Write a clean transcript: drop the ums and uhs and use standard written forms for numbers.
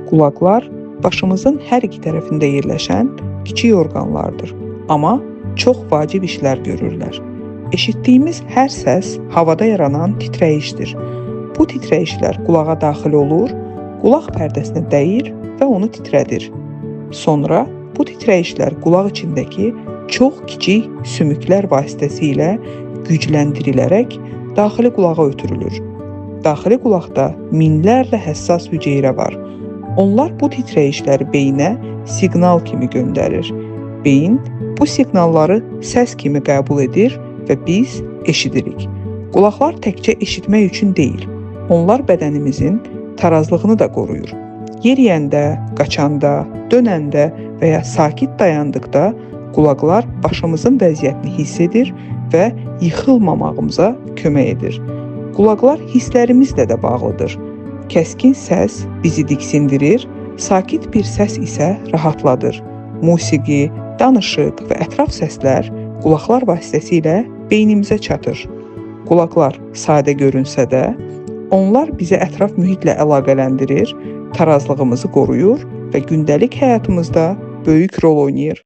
Qulaqlar başımızın hər iki tərəfində yerləşən kiçik orqanlardır, amma çox vacib işlər görürlər. Eşitdiyimiz hər səs havada yaranan titrəyişdir. Bu titrəyişlər qulağa daxil olur, qulaq pərdəsinə dəyir və onu titrədir. Sonra bu titrəyişlər qulaq içindəki çox kiçik sümüklər vasitəsilə gücləndirilərək daxili qulağa ötürülür. Daxili qulaqda minlərlə həssas hüceyrə var. Onlar bu titrəyişləri beyinə siqnal kimi göndərir. Beyin bu siqnalları səs kimi qəbul edir və biz eşidirik. Qulaqlar təkcə eşitmək üçün deyil, onlar bədənimizin tarazlığını da qoruyur. Yeriyəndə, qaçanda, dönəndə və ya sakit dayandıqda qulaqlar başımızın vəziyyətini hiss edir və yıxılmamağımıza kömək edir. Qulaqlar hisslərimizlə də bağlıdır. Kəskin səs bizi diksindirir, sakit bir səs isə rahatladır. Musiqi, danışıq və ətraf səslər qulaqlar vasitəsilə beynimizə çatır. Qulaqlar sadə görünsə də, onlar bizə ətraf mühitlə əlaqələndirir, tarazlığımızı qoruyur və gündəlik həyatımızda böyük rol oynayır.